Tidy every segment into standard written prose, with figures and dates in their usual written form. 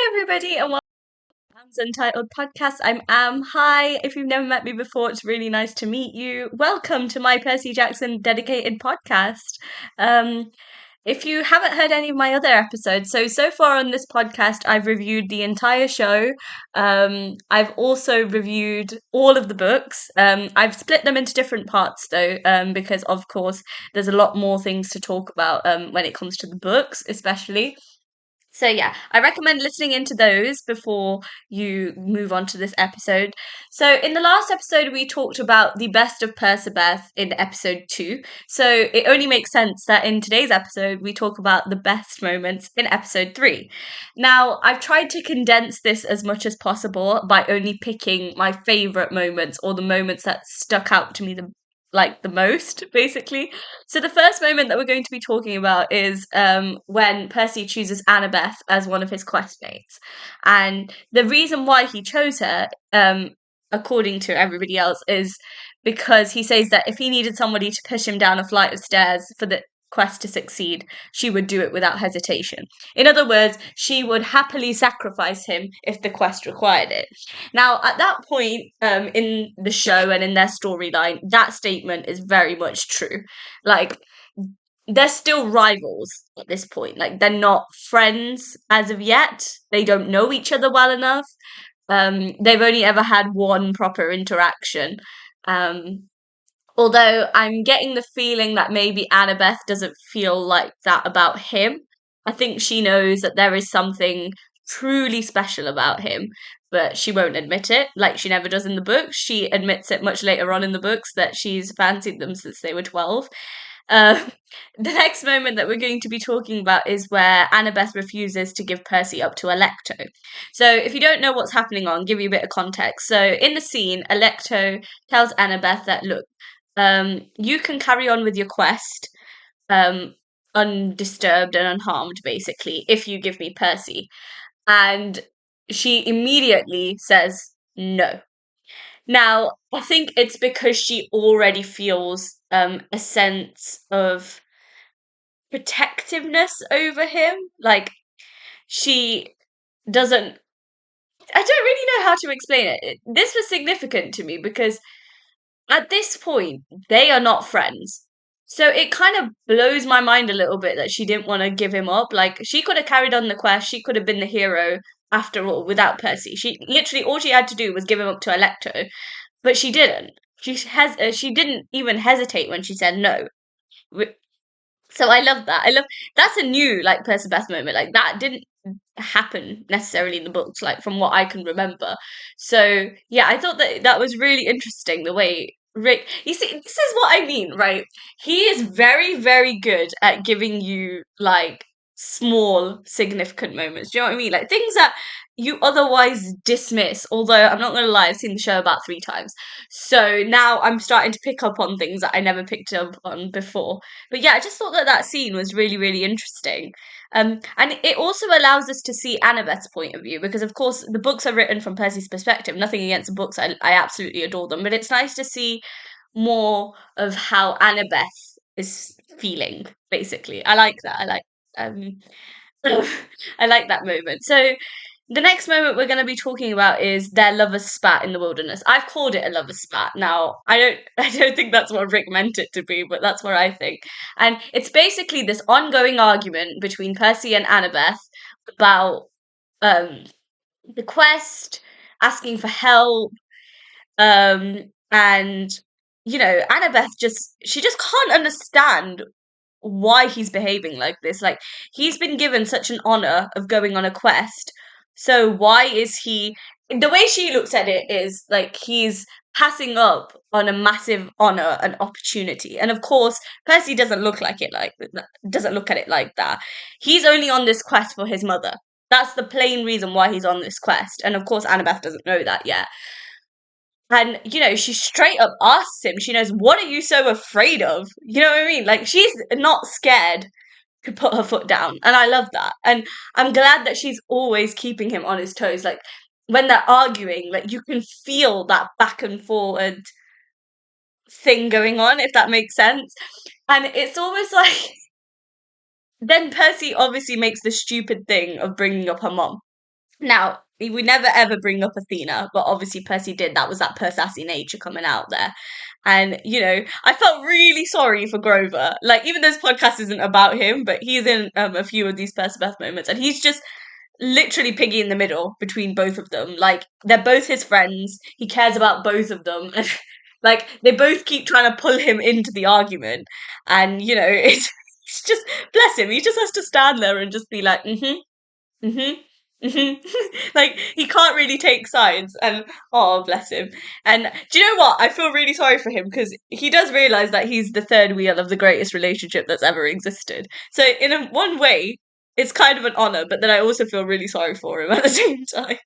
Everybody, and welcome to Aamsuntitledpodcast. I'm Am. Hi, if you've never met me before, it's really nice to meet you. Welcome to my Percy Jackson dedicated podcast. Um, if you haven't heard any of my other episodes, so far on this podcast, I've reviewed the entire show. I've also reviewed all of the books. I've split them into different parts though, because of course there's a lot more things to talk about when it comes to the books, especially. So yeah, I recommend listening into those before you move on to this episode. So in the last episode we talked about the best of Percabeth in episode 2. So it only makes sense that in today's episode we talk about the best moments in episode 3. Now, I've tried to condense this as much as possible by only picking my favorite moments or the moments that stuck out to me the most, basically. So the first moment that we're going to be talking about is when Percy chooses Annabeth as one of his questmates, and the reason why he chose her, according to everybody else, is because he says that if he needed somebody to push him down a flight of stairs for the quest to succeed, she would do it without hesitation. In other words, she would happily sacrifice him if the quest required it. Now, at that point in the show and in their storyline, that statement is very much true. Like, they're still rivals at this point. Like, they're not friends as of yet. They don't know each other well enough. They've only ever had one proper interaction. Um, Although I'm getting the feeling that maybe Annabeth doesn't feel like that about him. I think she knows that there is something truly special about him, but she won't admit it, like she never does in the books. She admits it much later on in the books that she's fancied them since they were 12. Uh, the next moment that we're going to be talking about is where Annabeth refuses to give Percy up to Alecto. So, if you don't know what's happening on, give you a bit of context. So, in the scene, Alecto tells Annabeth that, look, you can carry on with your quest um, undisturbed and unharmed, basically, if you give me Percy. And she immediately says no. Now, I think it's because she already feels a sense of protectiveness over him. Like, she doesn't. I don't really know how to explain it. This was significant to me because at this point, they are not friends. So it kind of blows my mind a little bit that she didn't want to give him up. Like, she could have carried on the quest, she could have been the hero after all without Percy. She literally all she had to do was give him up to Alecto, but she didn't. She didn't even hesitate when she said no. So I love that. That's a new like Percy Beth moment. Like that didn't happen necessarily in the books, like from what I can remember. So yeah, I thought that that was really interesting the way Rick. You see, this is what I mean, right? He is very, very good at giving you like small, significant moments. Do you know what I mean? Like things that you otherwise dismiss. Although I'm not gonna lie, I've seen the show about 3 times, so now I'm starting to pick up on things that I never picked up on before. But yeah, I just thought that that scene was really, really interesting. And it also allows us to see Annabeth's point of view because, of course, the books are written from Percy's perspective. Nothing against the books, I absolutely adore them. But it's nice to see more of how Annabeth is feeling, basically. I like that. Um, I like that moment. So the next moment we're going to be talking about is their lovers spat in the wilderness. I've called it a lovers spat. Now, I don't think that's what Rick meant it to be, but that's what I think. And it's basically this ongoing argument between Percy and Annabeth about um the quest, asking for help, and Annabeth she just can't understand why he's behaving like this. Like, he's been given such an honor of going on a quest. So why is he the way she looks at it is like he's passing up on a massive honor and opportunity. And of course, Percy doesn't look at it like that. He's only on this quest for his mother. That's the plain reason why he's on this quest. And of course, Annabeth doesn't know that yet. And, she straight up asks him, she knows, what are you so afraid of? You know what I mean? Like, she's not scared to put her foot down. And I love that. And I'm glad that she's always keeping him on his toes. Like, when they're arguing, like, you can feel that back and forward thing going on, if that makes sense. And it's almost like, then Percy obviously makes the stupid thing of bringing up her mom. Now, we would never ever bring up Athena, but obviously Percy did. That was that Persassy nature coming out there. And, I felt really sorry for Grover. Like, even though this podcast isn't about him, but he's in a few of these Percabeth moments, and he's just literally piggy in the middle between both of them. Like, they're both his friends. He cares about both of them. Like, they both keep trying to pull him into the argument. And, it's just, bless him. He just has to stand there and just be like, mm-hmm, mm-hmm. Like, he can't really take sides. And, oh, bless him. And do you know what? I feel really sorry for him because he does realize that he's the third wheel of the greatest relationship that's ever existed. So, in one way, it's kind of an honor, but then I also feel really sorry for him at the same time.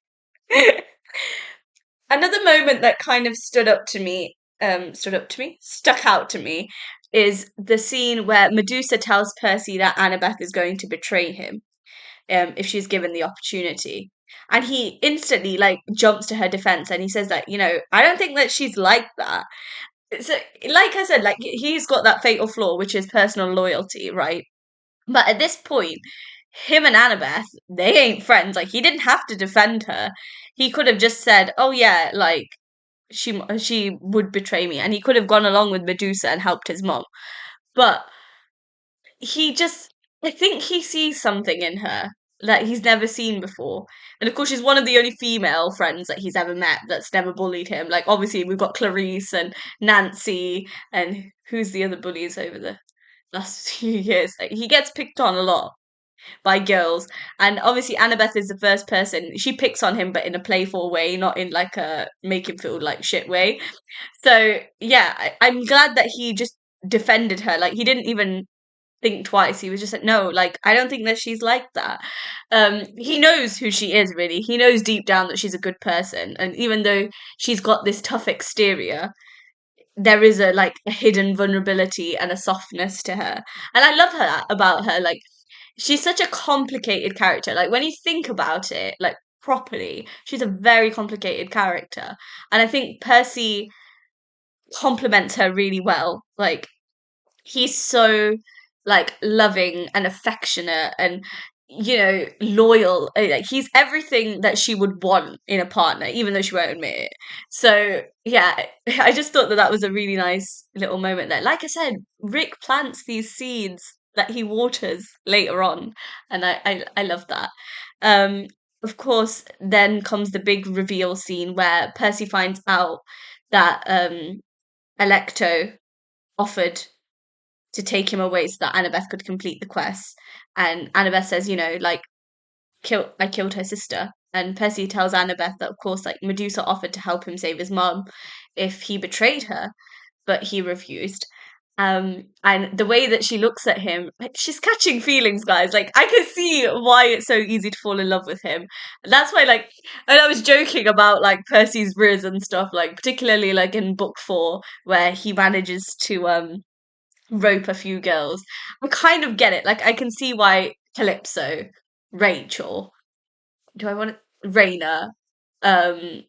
Another moment that kind of stuck out to me, is the scene where Medusa tells Percy that Annabeth is going to betray him, if she's given the opportunity. And he instantly like jumps to her defense and he says that, I don't think that she's like that. So, like I said, like he's got that fatal flaw, which is personal loyalty, right? But at this point, him and Annabeth, they ain't friends. Like, he didn't have to defend her. He could have just said, "Oh yeah, like she would betray me," and he could have gone along with Medusa and helped his mom. But he just, I think he sees something in her that he's never seen before. And of course, she's one of the only female friends that he's ever met that's never bullied him. Like, obviously, we've got Clarice and Nancy, and who's the other bullies over the last few years. Like, he gets picked on a lot by girls. And obviously, Annabeth is the first person. She picks on him, but in a playful way, not in like a make him feel like shit way. So, yeah, I'm glad that he just defended her. Like, he didn't even think twice. He was just like, no, like, I don't think that she's like that. He knows who she is, really. He knows deep down that she's a good person. And even though she's got this tough exterior, there is a hidden vulnerability and a softness to her. And I love her about her. Like, she's such a complicated character. Like, when you think about it, like, properly, she's a very complicated character. And I think Percy complements her really well. Like, he's so like loving and affectionate and loyal. Like, he's everything that she would want in a partner, even though she won't admit it. So yeah, I just thought that that was a really nice little moment there. Like I said, Rick plants these seeds that he waters later on, and I love that. um of course, then comes the big reveal scene where Percy finds out that Alecto offered to take him away so that Annabeth could complete the quest. And Annabeth says, like, I killed her sister. And Percy tells Annabeth that, of course, like, Medusa offered to help him save his mum if he betrayed her, but he refused. And the way that she looks at him, like, she's catching feelings, guys. Like, I can see why it's so easy to fall in love with him. That's why, like, and I was joking about like Percy's riz and stuff, like particularly like in book 4, where he manages to rope a few girls. I kind of get it. Like, I can see why Calypso, Rachel, do I want to, Raina, um,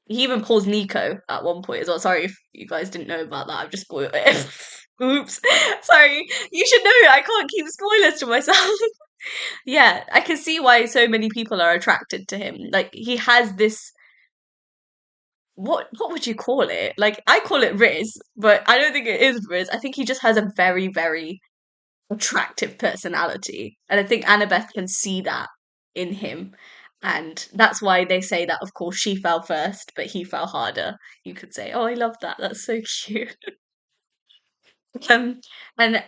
he even pulls Nico at one point as well. Sorry if you guys didn't know about that. I've just spoiled it. Oops. Sorry. You should know it. I can't keep spoilers to myself. Yeah, I can see why so many people are attracted to him. Like, he has this, what would you call it? Like, I call it Riz, but I don't think it is Riz. I think he just has a very, very attractive personality. And I think Annabeth can see that in him. And that's why they say that, of course, she fell first, but he fell harder. You could say, oh, I love that. That's so cute. um, and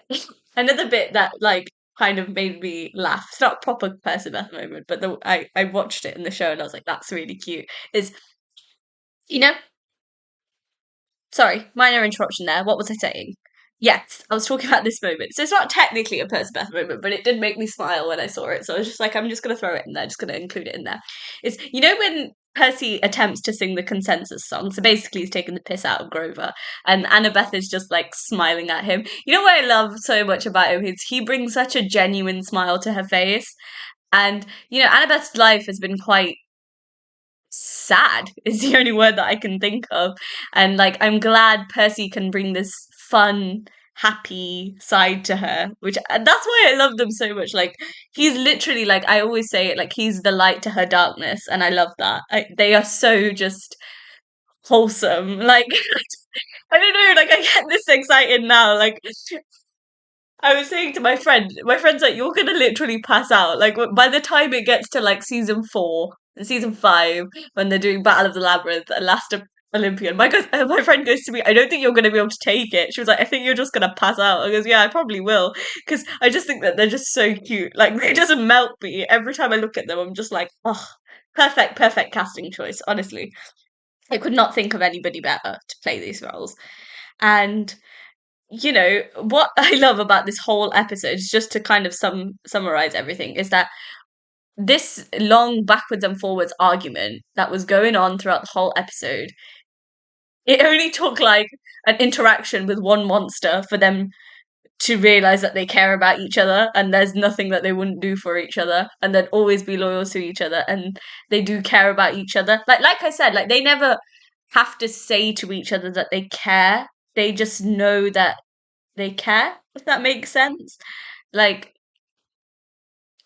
another bit that, like, kind of made me laugh. It's not a proper Percabeth moment, but I watched it in the show and I was like, that's really cute. Is, you know, sorry, minor interruption there. What was I saying? Yes, I was talking about this moment. So it's not technically a Percabeth moment, but it did make me smile when I saw it. So I was just like, I'm just going to throw it in there, just going to include it in there. Is, when Percy attempts to sing the consensus song, so basically he's taking the piss out of Grover, and Annabeth is just like smiling at him. You know what I love so much about him is he brings such a genuine smile to her face. And, Annabeth's life has been quite sad is the only word that I can think of. And like, I'm glad Percy can bring this fun happy side to her, which and that's why I love them so much. Like he's literally like I always say it, like he's the light to her darkness, and I love that. They are so just wholesome. Like I don't know, like I get this excited now. Like I was saying to my friend's like, you're gonna literally pass out. Like by the time it gets to like season 4 and season 5, when they're doing Battle of the Labyrinth and Last Olympian, my friend goes to me, I don't think you're gonna be able to take it. She was like, I think you're just gonna pass out. I goes, yeah, I probably will, because I just think that they're just so cute. Like they just melt me every time I look at them. I'm just like, oh, perfect casting choice. Honestly, I could not think of anybody better to play these roles. And what I love about this whole episode is just to kind of summarize everything is that this long backwards and forwards argument that was going on throughout the whole episode, it only took like an interaction with one monster for them to realize that they care about each other and there's nothing that they wouldn't do for each other and they'd always be loyal to each other and they do care about each other. Like I said, like they never have to say to each other that they care. They just know that they care, if that makes sense. Like,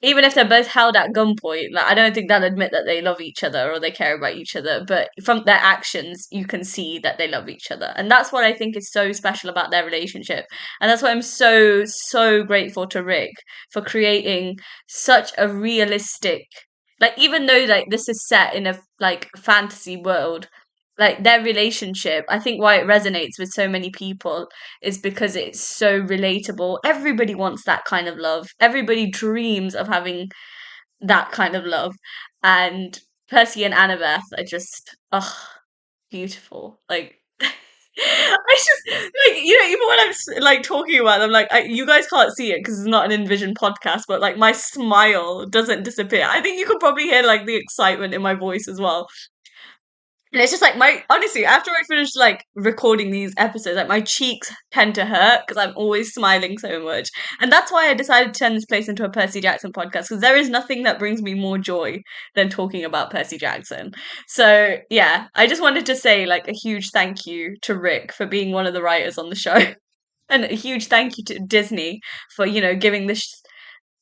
even if they're both held at gunpoint, like I don't think they'll admit that they love each other or they care about each other, but from their actions you can see that they love each other. And that's what I think is so special about their relationship. And that's why I'm so grateful to Rick for creating such a realistic, like even though like this is set in a like fantasy world, like their relationship, I think why it resonates with so many people is because it's so relatable. Everybody wants that kind of love. Everybody dreams of having that kind of love. And Percy and Annabeth are just, oh, beautiful. Like, I just, like, even when like talking about them, like, you guys can't see it because it's not an Envision podcast, but like my smile doesn't disappear. I think you could probably hear like the excitement in my voice as well. And it's just like honestly, after I finish like recording these episodes, like my cheeks tend to hurt because I'm always smiling so much. And that's why I decided to turn this place into a Percy Jackson podcast, because there is nothing that brings me more joy than talking about Percy Jackson. So yeah, I just wanted to say like a huge thank you to Rick for being one of the writers on the show. And a huge thank you to Disney for, giving this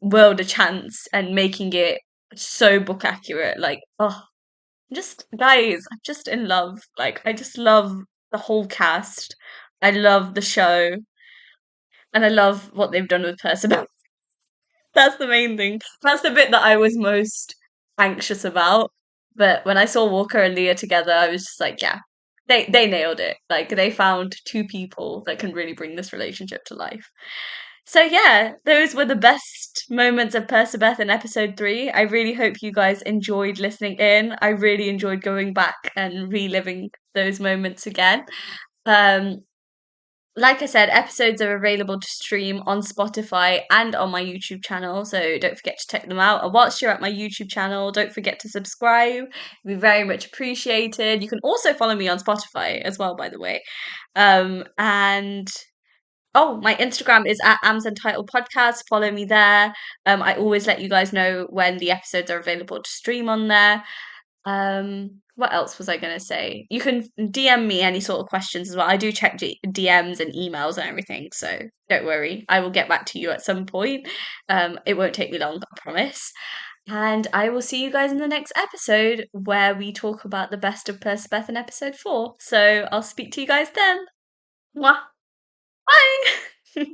world a chance and making it so book accurate. Like, oh, just guys, I'm just in love. Like I just love the whole cast. I love the show, and I love what they've done with Percabeth. That's the main thing. That's the bit that I was most anxious about. But when I saw Walker and Leah together, I was just like, yeah, they nailed it. Like they found two people that can really bring this relationship to life. So yeah, those were the best moments of Percabeth in episode 3. I really hope you guys enjoyed listening in. I really enjoyed going back and reliving those moments again. Um, like I said, episodes are available to stream on Spotify and on my YouTube channel, so don't forget to check them out. And whilst you're at my YouTube channel, don't forget to subscribe. It'd be very much appreciated. You can also follow me on Spotify as well, by the way. And oh, my Instagram is at Aamsuntitledpodcast. Follow me there. I always let you guys know when the episodes are available to stream on there. What else was I going to say? You can DM me any sort of questions as well. I do check DMs and emails and everything, so don't worry. I will get back to you at some point. It won't take me long, I promise. And I will see you guys in the next episode where we talk about the best of Percabeth in episode 4. So I'll speak to you guys then. Mwah. Bye!